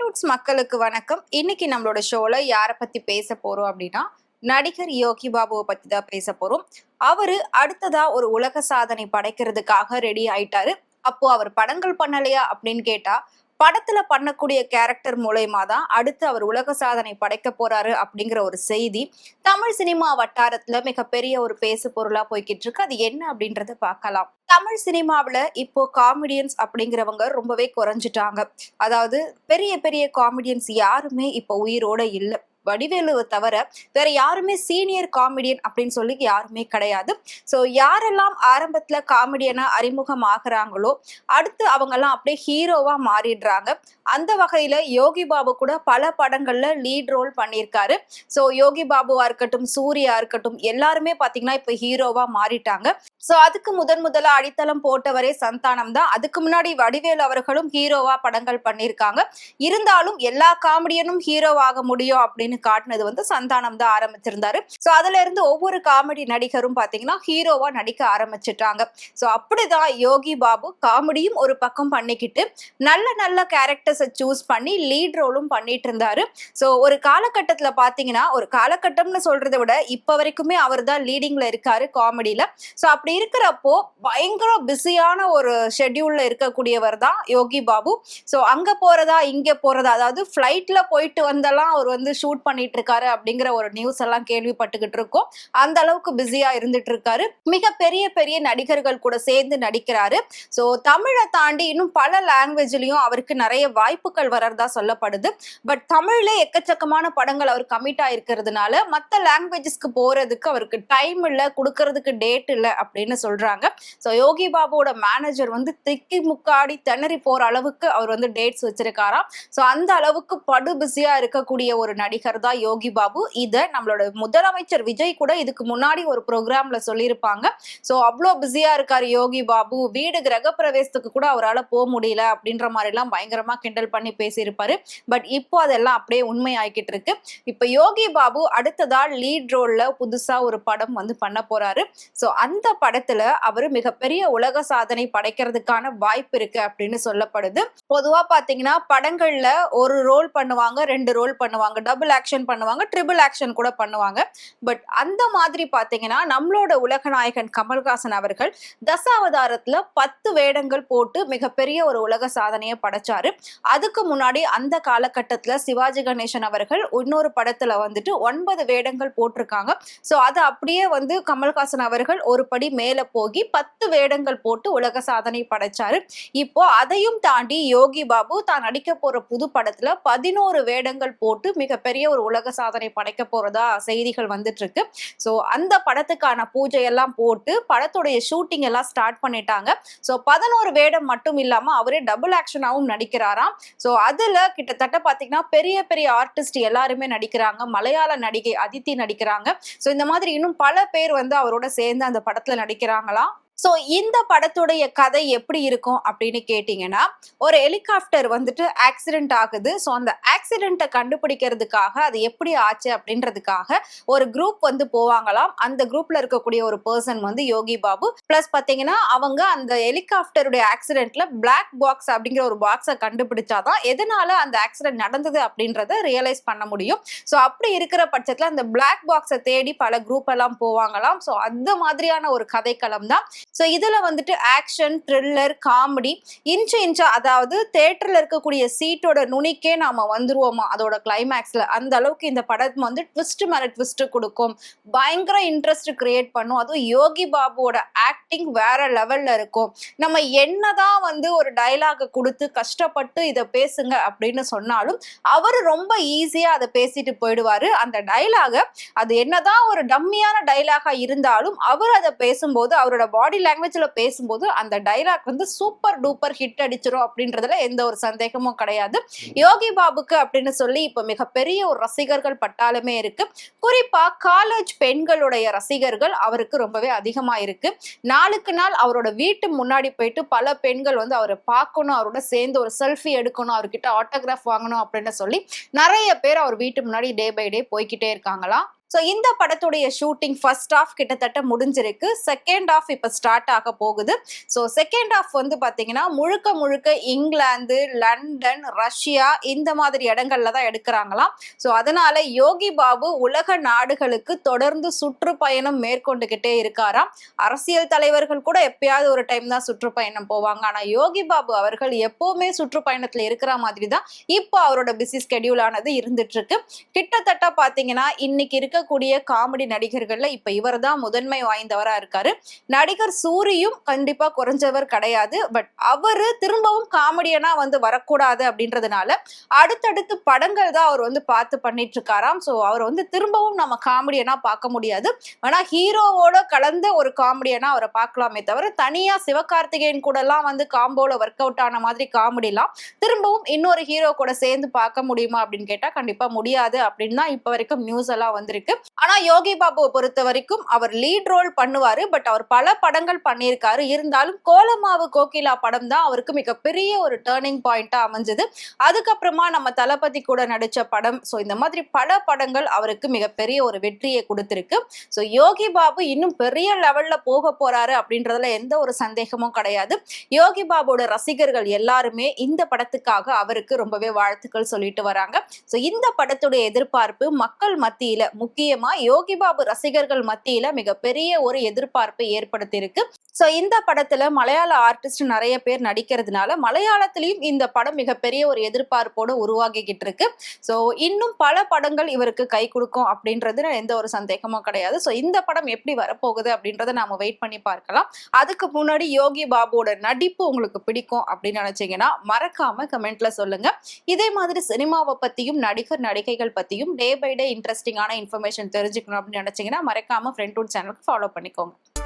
Roots மக்களுக்கு வணக்கம். இன்னைக்கு நம்மளோட ஷோல யாரை பத்தி பேச போறோம் அப்படின்னா, நடிகர் யோகி பாபுவை பத்தி தான் பேச போறோம். அவரு அடுத்ததா ஒரு உலக சாதனை படைக்கிறதுக்காக ரெடி ஆயிட்டாரு. அப்போ அவர் படங்கள் பண்ணலையா அப்படின்னு கேட்டா, படத்துல பண்ணக்கூடிய கேரக்டர் மூலயமா தான் அடுத்து அவர் உலக சாதனை படைக்க போறாரு அப்படிங்கிற ஒரு செய்தி தமிழ் சினிமா வட்டாரத்துல மிகப்பெரிய ஒரு பேசு பொருளா போய்கிட்டு இருக்கு. அது என்ன அப்படின்றத பார்க்கலாம். தமிழ் சினிமாவுல இப்போ காமெடியன்ஸ் அப்படிங்கிறவங்க ரொம்பவே குறைஞ்சிட்டாங்க. அதாவது பெரிய பெரிய காமெடியன்ஸ் யாருமே இப்போ உயிரோட இல்ல. வடிவேலுவை தவிர வேற யாருமே சீனியர் காமெடியன் அப்படின்னு சொல்லி யாருமே கிடையாது. ஸோ யாரெல்லாம் ஆரம்பத்துல காமெடியனா அறிமுகம் ஆகுறாங்களோ அடுத்து அவங்கெல்லாம் அப்படியே ஹீரோவா மாறிடுறாங்க. அந்த வகையில யோகி பாபு கூட பல படங்கள்ல லீட் ரோல் பண்ணியிருக்காரு. ஸோ யோகி பாபுவா இருக்கட்டும், சூர்யா இருக்கட்டும், எல்லாருமே பாத்தீங்கன்னா இப்ப ஹீரோவா மாறிட்டாங்க. ஸோ அதுக்கு முதலா அடித்தளம் போட்டவரே சந்தானம் தான். அதுக்கு முன்னாடி வடிவேலு அவர்களும் ஹீரோவா படங்கள் பண்ணியிருக்காங்க. இருந்தாலும் எல்லா காமெடியனும் ஹீரோவாக முடியும் அப்படின்னு காட்டினது வந்து சந்தானம் தான் ஆரம்பிச்சிருந்தாரு. ஸோ அதுல இருந்து ஒவ்வொரு காமெடி நடிகரும் பாத்தீங்கன்னா ஹீரோவா நடிக்க ஆரம்பிச்சிட்டாங்க. ஸோ அப்படிதான் யோகி பாபு காமெடியும் ஒரு பக்கம் பண்ணிக்கிட்டு நல்ல நல்ல கேரக்டர்ஸை சூஸ் பண்ணி லீட் ரோலும் பண்ணிட்டு இருந்தாரு. ஸோ ஒரு காலகட்டத்துல பாத்தீங்கன்னா, ஒரு காலகட்டம்னு சொல்றதை விட இப்ப வரைக்குமே அவர் தான் லீடிங்ல இருக்காரு காமெடியில. ஸோ அப்படி இருக்கிறப்போ பயங்கர பிஸியான ஒரு ஷெட்யூல்ல இருக்கக்கூடியவர் தான் யோகி பாபு. ஸோ அங்க போறதா இங்க போறதா, அதாவது ஃபிளைட்ல போயிட்டு வந்தெல்லாம் அவர் வந்து ஷூட் பண்ணிட்டு இருக்காரு அப்படிங்கிற ஒரு நியூஸ் எல்லாம் கேள்விப்பட்டுக்கிட்டு இருக்கோம். அந்த அளவுக்கு பிஸியா இருந்துட்டு இருக்காரு. மிக பெரிய பெரிய நடிகர்கள் கூட சேர்ந்து நடிக்கிறாரு. ஸோ தமிழை தாண்டி இன்னும் பல லாங்குவேஜ்லயும் அவருக்கு நிறைய வாய்ப்புகள் வரதா சொல்லப்படுது. பட் தமிழ்ல எக்கச்சக்கமான படங்கள் அவர் கமிட் ஆயிருக்கிறதுனால மற்ற லாங்குவேஜஸ்க்கு போறதுக்கு அவருக்கு டைம் இல்ல, கொடுக்கறதுக்கு டேட் இல்ல அப்படின்னு சொல்றாங்க. ஸோ யோகி பாபுவோட மேனேஜர் வந்து திக்கி முக்காடி திணறி போற அளவுக்கு அவர் வந்து டேட்ஸ் வச்சிருக்காராம். ஸோ அந்த அளவுக்கு படு பிஸியா இருக்கக்கூடிய ஒரு நடிகர் தான் யோகி பாபு. இதை நம்மளோட முதலமைச்சர் விஜய் கூட இதுக்கு முன்னாடி ஒரு ப்ரோக்ராம்ல சொல்லியிருப்பாங்க. ஸோ அவ்வளோ பிஸியா இருக்காரு யோகி பாபு. வீடு கிரகப்பிரவேசத்துக்கு கூட அவரால் போக முடியல அப்படின்ற மாதிரி எல்லாம் பயங்கரமா கிண்டல் பண்ணி பேசியிருப்பாரு. பட் இப்போ அதெல்லாம் அப்படியே உண்மை ஆகிட்டு இருக்கு. இப்ப யோகி பாபு அடுத்ததா லீட் ரோல்ல புதுசா ஒரு படம் வந்து பண்ண போறாரு. ஸோ அந்த படத்துல அவரு மிகப்பெரிய உலக சாதனை படைக்கிறதுக்கான வாய்ப்பு இருக்கு அப்படின்னு சொல்லப்படுது. பொதுவா பாத்தீங்கன்னா படங்கள்ல ஒரு ரோல் பண்ணுவாங்க, 2 ரோல் பண்ணுவாங்க, டபுள் ஆக்ஷன் பண்ணுவாங்க, ட்ரிபிள் ஆக்ஷன் கூட பண்ணுவாங்க. பட் அந்த மாதிரி பாத்தீங்கன்னா நம்மளோட உலகநாயகன் கமல்ஹாசன் அவர்கள் தசாவதாரத்துல 10 வேடங்கள் போட்டு மிகப்பெரிய ஒரு உலக சாதனையை படைச்சாரு. அதுக்கு முன்னாடி அந்த காலகட்டத்துல சிவாஜி கணேசன் அவர்கள் இன்னொரு படத்துல வந்துட்டு 9 வேடங்கள் போட்டிருக்காங்க. சோ அது அப்படியே வந்து கமல்ஹாசன் அவர்கள் ஒரு படி மேல போகி 10 வேடங்கள் போட்டு உலக சாதனை படைச்சாரு. இப்போ அதையும் தாண்டி யோகி பாபு தான் நடிக்க போற புது படத்துல 11 வேடங்கள் போட்டு மிகப்பெரிய ஒரு உலக சாதனை படைக்க போறதா செய்திகள் வந்துட்டு இருக்கு. சோ அந்த படத்துக்கான பூஜை எல்லாம் போட்டு படத்துடைய ஷூட்டிங் எல்லாம் ஸ்டார்ட் பண்ணிட்டாங்க. சோ 11 வேடம் மட்டும் இல்லாம அவரே டபுள் ஆக்ஷனாவும் நடிக்கிறாராம். சோ அதுல கிட்டத்தட்ட பாத்தீங்கன்னா பெரிய பெரிய ஆர்டிஸ்ட் எல்லாருமே நடிக்கிறாங்க. மலையாள நடிகை அதித்தி நடிக்கிறாங்க. சோ இந்த மாதிரி இன்னும் பல பேர் வந்து அவரோட சேர்ந்து அந்த படத்துல நடிக்கிறாங்களாம். ஸோ இந்த படத்துடைய கதை எப்படி இருக்கும் அப்படின்னு கேட்டிங்கன்னா, ஒரு ஹெலிகாப்டர் வந்துட்டு ஆக்சிடென்ட் ஆகுது. ஸோ அந்த ஆக்சிடென்ட்டை கண்டுபிடிக்கிறதுக்காக அது எப்படி ஆச்சு அப்படின்றதுக்காக ஒரு குரூப் வந்து போவாங்களாம். அந்த குரூப்ல இருக்கக்கூடிய ஒரு பர்சன் வந்து யோகி பாபு. பிளஸ் பார்த்தீங்கன்னா அவங்க அந்த ஹெலிகாப்டருடைய ஆக்சிடென்ட்ல பிளாக் பாக்ஸ் அப்படிங்கிற ஒரு பாக்ஸை கண்டுபிடிச்சாதான் எதனால அந்த ஆக்சிடென்ட் நடந்தது அப்படின்றத ரியலைஸ் பண்ண முடியும். ஸோ அப்படி இருக்கிற பட்சத்தில் அந்த பிளாக் பாக்ஸை தேடி பல குரூப் எல்லாம் போவாங்களாம். ஸோ அந்த மாதிரியான ஒரு கதைக்களம் தான். ஸோ இதுல வந்துட்டு ஆக்ஷன், த்ரில்லர், காமெடி இன்ச்சா, அதாவது தியேட்டர்ல இருக்கக்கூடிய சீட்டோட நுனிக்கே நாம வந்துருவோமா அதோட கிளைமேக்ஸ்ல, அந்த அளவுக்கு இந்த படம் வந்து ட்விஸ்ட் மேல ட்விஸ்ட் கொடுக்கும். பயங்கர இன்ட்ரெஸ்ட் கிரியேட் பண்ணும். அதுவும் யோகி பாபுவோட ஆக்டிங் வேற லெவல்ல இருக்கும். நம்ம என்னதான் வந்து ஒரு டைலாக கொடுத்து கஷ்டப்பட்டு இதை பேசுங்க அப்படின்னு சொன்னாலும் அவரு ரொம்ப ஈஸியா அதை பேசிட்டு போயிடுவாரு. அந்த டைலாக அது என்னதான் ஒரு டம்மியான டைலாகா இருந்தாலும் அவர் அதை பேசும்போது அவரோட பாடி லாங்குவேஜ்ல பேசும்போது அந்த டைலாக் வந்து சூப்பர் டூப்பர் ஹிட் அடிச்சிரும் அப்படின்றதுல எந்த ஒரு சந்தேகமும் கிடையாது. யோகி பாபுக்கு அப்படின்னு சொல்லி இப்ப மிகப்பெரிய ஒரு ரசிகர்கள் பட்டாலுமே இருக்கு. குறிப்பா காலேஜ் பெண்களுடைய ரசிகர்கள் அவருக்கு ரொம்பவே அதிகமா இருக்கு. நாளுக்கு நாள் அவரோட வீட்டு முன்னாடி போயிட்டு பல பெண்கள் வந்து அவரை பார்க்கணும், அவரோட சேர்ந்து ஒரு செல்ஃபி எடுக்கணும், அவர்கிட்ட ஆட்டோகிராஃப் வாங்கணும் அப்படின்னு சொல்லி நிறைய பேர் அவர் வீட்டு முன்னாடி டே பை டே போய்கிட்டே இருக்காங்களாம். ஸோ இந்த படத்துடைய ஷூட்டிங் ஃபர்ஸ்ட் ஹாஃப் கிட்டத்தட்ட முடிஞ்சிருக்கு. செகண்ட் ஹாஃப் இப்ப ஸ்டார்ட் ஆக போகுது. ஸோ செகண்ட் ஹாஃப் வந்து பார்த்தீங்கன்னா, முழுக்க முழுக்க இங்கிலாந்து, லண்டன், ரஷ்யா இந்த மாதிரி இடங்கள்ல தான் எடுக்குறாங்களாம். ஸோ அதனால யோகி பாபு உலக நாடுகளுக்கு தொடர்ந்து சுற்றுப்பயணம் மேற்கொண்டுகிட்டே இருக்காராம். அரசியல் தலைவர்கள் கூட எப்பயாவது ஒரு டைம் தான் சுற்றுப்பயணம் போவாங்க. ஆனா யோகி பாபு அவர்கள் எப்பவுமே சுற்றுப்பயணத்துல இருக்கிற மாதிரி தான் இப்போ அவரோட பிஸி ஸ்கெடியூல் ஆனது இருந்துட்டு இருக்கு. கிட்டத்தட்ட பாத்தீங்கன்னா இன்னைக்கு இருக்கக்கூடிய காமெடி நடிகர்கள்ல இப்ப இவர் தான் முதன்மை வாய்ந்தவரா இருக்காரு. நடிகர் சூரியும் கண்டிப்பா குறைஞ்சவர் கிடையாது. பட் அவரு திரும்பவும் காமெடியனா வந்து வரக்கூடாது அப்படின்றதுனால அடுத்தடுத்து படங்கள் தான் அவர் வந்து பார்த்து பண்ணிட்டு இருக்காராம். ஸோ அவர் வந்து திரும்பவும் நம்ம காமெடியனா பார்க்க முடியாது. ஆனா ஹீரோவோட கலந்த ஒரு காமெடியனா அவரை பார்க்கலாமே தவிர தனியா சிவகார்த்திகேயன் கூட எல்லாம் வந்து காம்போல ஒர்க் அவுட் ஆன மாதிரி காமெடிலாம் திரும்பவும் இன்னொரு ஹீரோ கூட சேர்ந்து பார்க்க முடியுமா அப்படின்னு கேட்டா கண்டிப்பா முடியாது அப்படின்னு தான் இப்ப வரைக்கும் நியூஸ் எல்லாம் வந்திருக்கு. ஆனா யோகி பாபுவை பொறுத்த வரைக்கும் அவர் லீட் ரோல் பண்ணுவாரு. பட் அவர் பல படங்கள் பண்ணியிருக்காரு. இருந்தாலும் கோலமாவு கோகிலா படம் தான் அவருக்கு மிகப்பெரிய ஒரு டேர்னிங் பாயிண்டா அமைஞ்சது. அதுக்கப்புறமா நம்ம தளபதி கூட நடிச்ச படம், ஸோ இந்த மாதிரி பல படங்கள் அவருக்கு மிகப்பெரிய ஒரு வெற்றியை கொடுத்திருக்கு. ஸோ யோகி பாபு இன்னும் பெரிய லெவல்ல போக போறாரு அப்படின்றதுல எந்த ஒரு சந்தேகமும் கிடையாது. யோகி பாபுவோட ரசிகர்கள் எல்லாருமே இந்த படத்துக்காக அவருக்கு ரொம்பவே வாழ்த்துக்கள் சொல்லிட்டு வராங்க. ஸோ இந்த படத்துடைய எதிர்பார்ப்பு மக்கள் மத்தியில, முக்கியமா யோகி பாபு ரசிகர்கள் மத்தியில மிகப்பெரிய ஒரு எதிர்பார்ப்பை ஏற்படுத்தியிருக்கு. சோ இந்த படத்துல மலையாள ஆர்டிஸ்ட் நிறைய பேர் நடிக்கிறதுனால மலையாளத்திலையும் இந்த படம் மிகப்பெரிய ஒரு எதிர்பார்ப்போட உருவாகிக்கிட்டு இருக்கு. சோ இன்னும் பல படங்கள் இவருக்கு கை கொடுக்கும் அப்படின்றதுல எந்த ஒரு சந்தேகமும் கிடையாது. சோ இந்த படம் எப்படி வரப்போகுது அப்படின்றத நாம வெயிட் பண்ணி பார்க்கலாம். அதுக்கு முன்னாடி யோகி பாபுவோட நடிப்பு உங்களுக்கு பிடிக்கும் அப்படின்னு நினைச்சீங்கன்னா மறக்காம கமெண்ட்ல சொல்லுங்க. இதே மாதிரி சினிமாவை பத்தியும் நடிகர் நடிகைகள் பத்தியும் டே பை டே இன்ட்ரெஸ்டிங்கான இன்ஃபர்மேஷன் தெரிஞ்சுக்கணும் அப்படின்னு நினைச்சீங்கன்னா மறக்காம ஃப்ரெண்ட் டூட் சேனலுக்கு ஃபாலோ பண்ணிக்கோங்க.